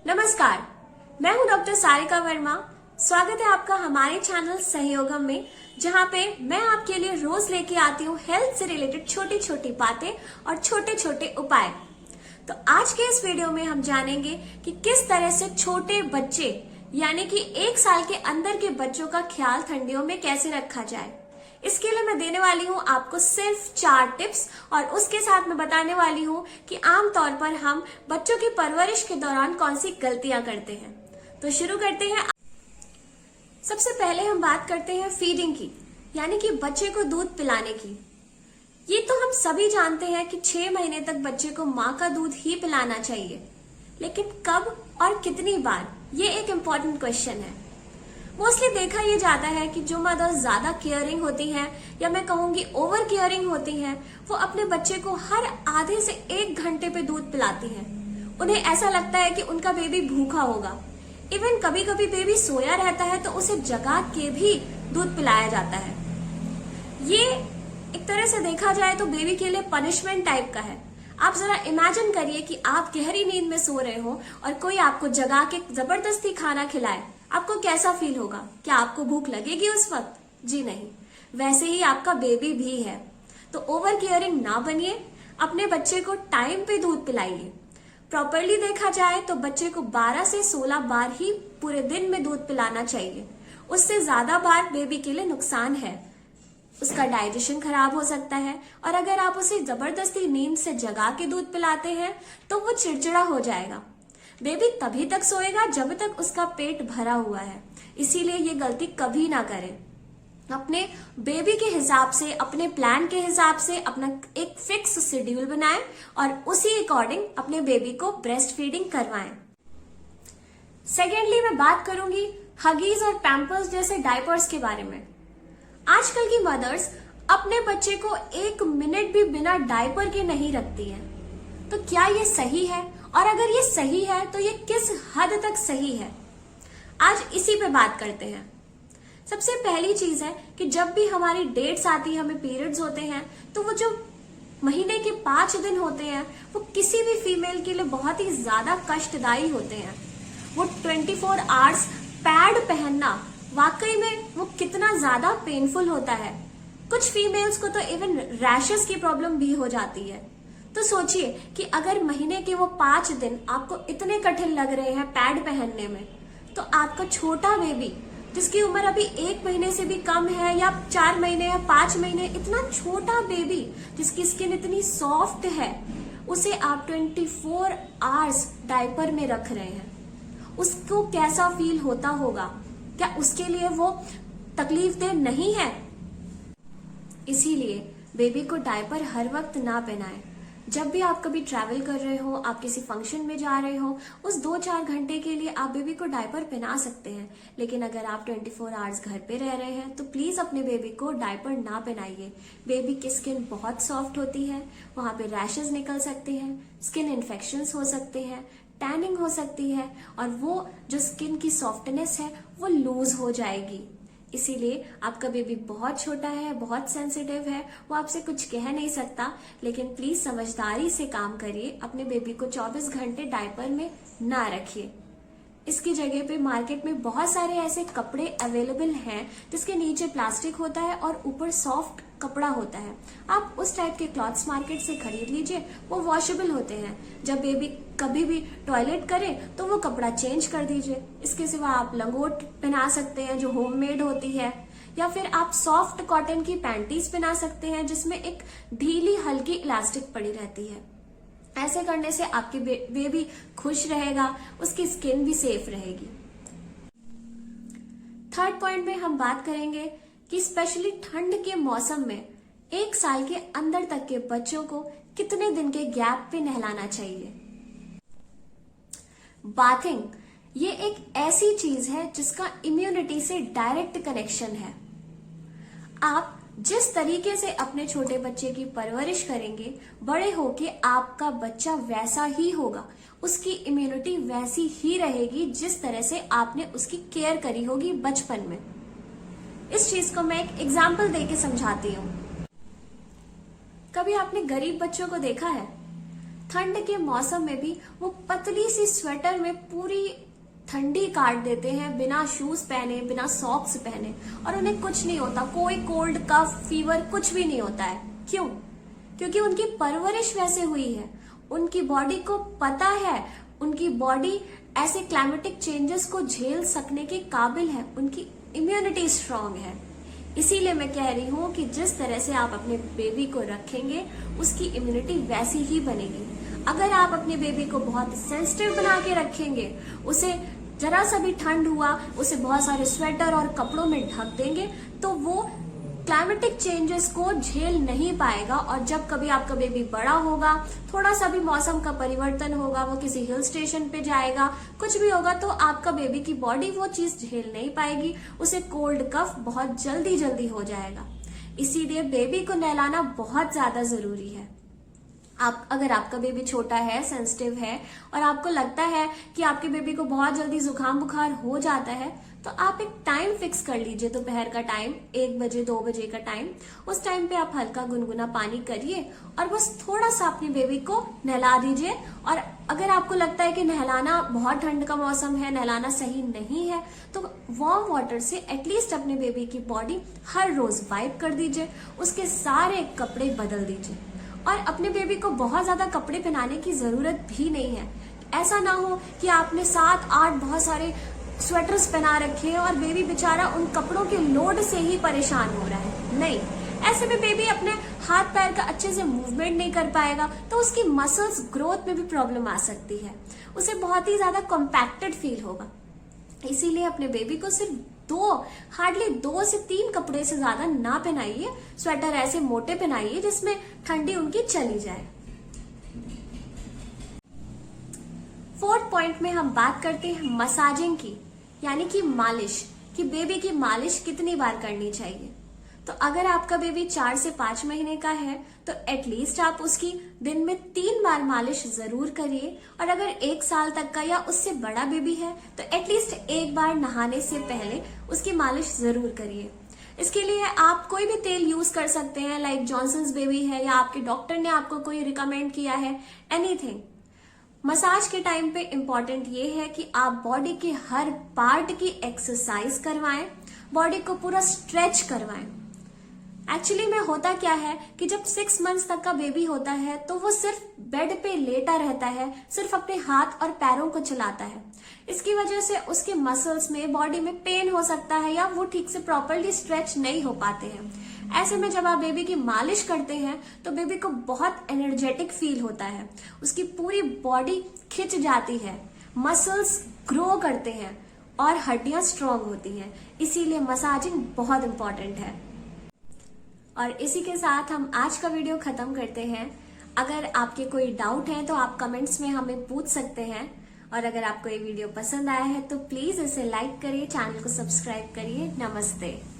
नमस्कार, मैं हूं डॉक्टर सारिका वर्मा। स्वागत है आपका हमारे चैनल सहयोगम में, जहां पे मैं आपके लिए रोज लेके आती हूं हेल्थ से रिलेटेड छोटी छोटी बातें और छोटे छोटे उपाय। तो आज के इस वीडियो में हम जानेंगे कि किस तरह से छोटे बच्चे यानी कि 1 साल के अंदर के बच्चों का ख्याल ठंडियों में कैसे रखा जाए। इसके लिए मैं देने वाली हूँ आपको सिर्फ 4 टिप्स और उसके साथ मैं बताने वाली हूँ कि आमतौर पर हम बच्चों की परवरिश के दौरान कौन सी गलतियां करते हैं। तो शुरू करते हैं। सबसे पहले हम बात करते हैं फीडिंग की, यानी कि बच्चे को दूध पिलाने की। ये तो हम सभी जानते हैं कि 6 महीने तक बच्चे को माँ का दूध ही पिलाना चाहिए, लेकिन कब और कितनी बार, ये एक इम्पॉर्टेंट क्वेश्चन है। मोस्टली देखा ये जाता है कि जो मदर्स ज्यादा केयरिंग होती हैं या मैं कहूंगी ओवर केयरिंग होती हैं, वो अपने बच्चे को हर आधे से 1 घंटे पे दूध पिलाती हैं। उन्हें ऐसा लगता है कि उनका बेबी भूखा होगा। इवन कभी कभी बेबी सोया रहता है तो उसे जगा के भी दूध पिलाया जाता है। ये एक तरह से देखा जाए तो बेबी के लिए पनिशमेंट टाइप का है। आप जरा इमेजिन करिए कि आप गहरी नींद में सो रहे हो और कोई आपको जगा के जबरदस्ती खाना खिलाए, आपको कैसा फील होगा? क्या आपको भूख लगेगी उस वक्त? जी नहीं। वैसे ही आपका बेबी भी है। तो ओवर केयरिंग ना बनिए, अपने बच्चे को टाइम पे दूध पिलाइए। प्रॉपरली देखा जाए तो बच्चे को 12 से 16 बार ही पूरे दिन में दूध पिलाना चाहिए। उससे ज्यादा बार बेबी के लिए नुकसान है, उसका डाइजेशन खराब हो सकता है। और अगर आप उसे जबरदस्ती नींद से जगा के दूध पिलाते हैं तो वो चिड़चिड़ा हो जाएगा। बेबी तभी तक सोएगा जब तक उसका पेट भरा हुआ है। इसीलिए ये गलती कभी ना करें। अपने बेबी के हिसाब से, अपने प्लान के हिसाब से अपना एक फिक्स शेड्यूल बनाएं और उसी अकॉर्डिंग अपने बेबी को ब्रेस्ट फीडिंग करवाएं। सेकेंडली मैं बात करूंगी हगीज और पैम्पर्स जैसे डायपर्स के बारे में। आजकल की मदर्स अपने बच्चे को 1 मिनट भी बिना डायपर के नहीं रखती हैं। तो क्या ये सही है? और अगर ये सही है तो ये किस हद तक सही है? आज इसी पे बात करते हैं। सबसे पहली चीज है कि जब भी हमारी डेट्स आती है, हमें पीरियड्स होते हैं, तो वो जो महीने के 5 दिन होते हैं वो किसी भी फीमेल के लिए बहुत ही ज्यादा कष्टदायी होते हैं। वो 24 आवर्स पैड पहनना वाकई में वो कितना ज्यादा पेनफुल होता है। कुछ फीमेल्स को तो इवन रैशेस की प्रॉब्लम भी हो जाती है। तो सोचिए कि अगर महीने के वो 5 दिन आपको इतने कठिन लग रहे हैं पैड पहनने में, तो आपका छोटा बेबी जिसकी उम्र अभी 1 महीने से भी कम है या 4 महीने या 5 महीने, इतना छोटा बेबी जिसकी स्किन इतनी सॉफ्ट है, उसे आप 24 आवर्स डायपर में रख रहे हैं। उसको कैसा फील होता होगा? क्या उसके लिए वो तकलीफ दे नहीं है? इसीलिए बेबी को डायपर हर वक्त ना पहनाएं। जब भी आप कभी ट्रैवल कर रहे हो, आप किसी फंक्शन में जा रहे हो, उस 2-4 घंटे के लिए आप बेबी को डायपर पहना सकते हैं। लेकिन अगर आप 24 आवर्स घर पे रह रहे हैं तो प्लीज अपने बेबी को डायपर ना पहनाइए। बेबी की स्किन बहुत सॉफ्ट होती है, वहां पे रैशेस निकल सकते हैं, स्किन इन्फेक्शंस हो सकते हैं, टैनिंग हो सकती है और वो जो स्किन की सॉफ्टनेस है वो लूज हो जाएगी। इसीलिए आपका बेबी बहुत छोटा है, बहुत सेंसिटिव है, वो आपसे कुछ कह नहीं सकता, लेकिन प्लीज समझदारी से काम करिए। अपने बेबी को 24 घंटे डायपर में ना रखिए। इसकी जगह पे मार्केट में बहुत सारे ऐसे कपड़े अवेलेबल हैं जिसके नीचे प्लास्टिक होता है और ऊपर सॉफ्ट कपड़ा होता है। आप उस टाइप के क्लॉथ्स मार्केट से खरीद लीजिए, वो वॉशेबल होते हैं। जब बेबी कभी भी टॉयलेट करे तो वो कपड़ा चेंज कर दीजिए। इसके सिवा आप लंगोट पहना सकते हैं जो होममेड होती है, या फिर आप सॉफ्ट कॉटन की पैंटीज पहना सकते हैं जिसमें एक ढीली हल्की इलास्टिक पड़ी रहती है। ऐसे करने से आपकी बेबी खुश रहेगा, उसकी स्किन भी सेफ रहेगी। थर्ड पॉइंट में हम बात करेंगे कि स्पेशली ठंड के मौसम में 1 साल के अंदर तक के बच्चों को कितने दिन के गैप पे नहलाना चाहिए। बाथिंग ये एक ऐसी चीज है जिसका इम्यूनिटी से डायरेक्ट कनेक्शन है। आप जिस तरीके से अपने छोटे बच्चे की परवरिश करेंगे, बड़े होके आपका बच्चा वैसा ही होगा। उसकी इम्यूनिटी वैसी ही रहेगी जिस तरह से आपने उसकी केयर करी होगी बचपन में। इस चीज को मैं एक एग्जाम्पल देके समझाती हूँ। कभी आपने गरीब बच्चों को देखा है? ठंड के मौसम में भी वो पतली सी स्वेटर में पूरी ठंडी काट देते हैं, बिना शूज पहने, बिना सॉक्स पहने, और उन्हें कुछ नहीं होता, कोई कोल्ड कफ फीवर कुछ भी नहीं होता है। क्यों? क्योंकि उनकी परवरिश वैसे हुई है, उनकी बॉडी को पता है, उनकी बॉडी ऐसे क्लाइमेटिक चेंजेस को झेल सकने के काबिल है, उनकी इम्यूनिटी स्ट्रांग है। इसीलिए मैं कह रही हूँ कि जिस तरह से आप अपने बेबी को रखेंगे उसकी इम्यूनिटी वैसी ही बनेगी। अगर आप अपने बेबी को बहुत सेंसिटिव बना के रखेंगे, उसे जरा सा भी ठंड हुआ उसे बहुत सारे स्वेटर और कपड़ों में ढक देंगे, तो वो क्लाइमेटिक चेंजेस को झेल नहीं पाएगा। और जब कभी आपका बेबी बड़ा होगा, थोड़ा सा भी मौसम का परिवर्तन होगा, वो किसी हिल स्टेशन पे जाएगा, कुछ भी होगा, तो आपका बेबी की बॉडी वो चीज झेल नहीं पाएगी, उसे कोल्ड कफ बहुत जल्दी हो जाएगा। इसीलिए बेबी को नहलाना बहुत ज्यादा जरूरी है। अगर आपका बेबी छोटा है, सेंसिटिव है, और आपको लगता है कि आपके बेबी को बहुत जल्दी जुकाम बुखार हो जाता है, तो आप एक टाइम फिक्स कर लीजिए, दोपहर का टाइम, 1 बजे 2 बजे का टाइम। उस टाइम पे आप हल्का गुनगुना पानी करिए और बस थोड़ा सा अपने बेबी को नहला दीजिए। और अगर आपको लगता है कि नहलाना, बहुत ठंड का मौसम है, नहलाना सही नहीं है, तो वार्म वाटर से एटलीस्ट अपने बेबी की बॉडी हर रोज वाइप कर दीजिए, उसके सारे कपड़े बदल दीजिए। और अपने बेबी को बहुत ज्यादा कपड़े पहनाने की जरूरत भी नहीं है। ऐसा ना हो कि आपने 7-8 बहुत सारे स्वेटर्स पहना रखे हैं और बेबी बेचारा उन कपड़ों के लोड से ही परेशान हो रहा है। नहीं, ऐसे में बेबी अपने हाथ पैर का अच्छे से मूवमेंट नहीं कर पाएगा, तो उसकी मसल्स ग्रोथ में भी प्रॉब्लम आ सकती है, उसे बहुत ही ज्यादा कॉम्पैक्टेड फील होगा। इसीलिए अपने बेबी को सिर्फ हार्डली 2 से 3 कपड़े से ज्यादा ना पहनाइए। स्वेटर ऐसे मोटे पहनाइए जिसमें ठंडी उनकी चली जाए। 4th पॉइंट में हम बात करते हैं मसाजिंग की, यानी कि मालिश, कि बेबी की मालिश कितनी बार करनी चाहिए। तो अगर आपका बेबी 4 से 5 महीने का है तो एटलीस्ट आप उसकी दिन में 3 बार मालिश जरूर करिए। और अगर 1 साल तक का या उससे बड़ा बेबी है तो एटलीस्ट 1 बार नहाने से पहले उसकी मालिश जरूर करिए। इसके लिए आप कोई भी तेल यूज कर सकते हैं, लाइक जॉनसन्स बेबी है या आपके डॉक्टर ने आपको कोई रिकमेंड किया है, एनीथिंग। मसाज के टाइम पे इम्पोर्टेंट ये है कि आप बॉडी के हर पार्ट की एक्सरसाइज करवाएं, बॉडी को पूरा स्ट्रेच करवाएं। एक्चुअली में होता क्या है कि जब 6 मंथ्स तक का बेबी होता है तो वो सिर्फ बेड पे लेटा रहता है, सिर्फ अपने हाथ और पैरों को चलाता है। इसकी वजह से उसके मसल्स में, बॉडी में पेन हो सकता है या वो ठीक से प्रॉपरली स्ट्रेच नहीं हो पाते हैं। ऐसे में जब आप बेबी की मालिश करते हैं तो बेबी को बहुत एनर्जेटिक फील होता है, उसकी पूरी बॉडी खिंच जाती है, मसल्स ग्रो करते हैं और हड्डियां स्ट्रांग होती हैं। इसीलिए मसाजिंग बहुत इंपॉर्टेंट है। और इसी के साथ हम आज का वीडियो खत्म करते हैं। अगर आपके कोई डाउट है तो आप कमेंट्स में हमें पूछ सकते हैं। और अगर आपको ये वीडियो पसंद आया है तो प्लीज इसे लाइक करिए, चैनल को सब्सक्राइब करिए। नमस्ते।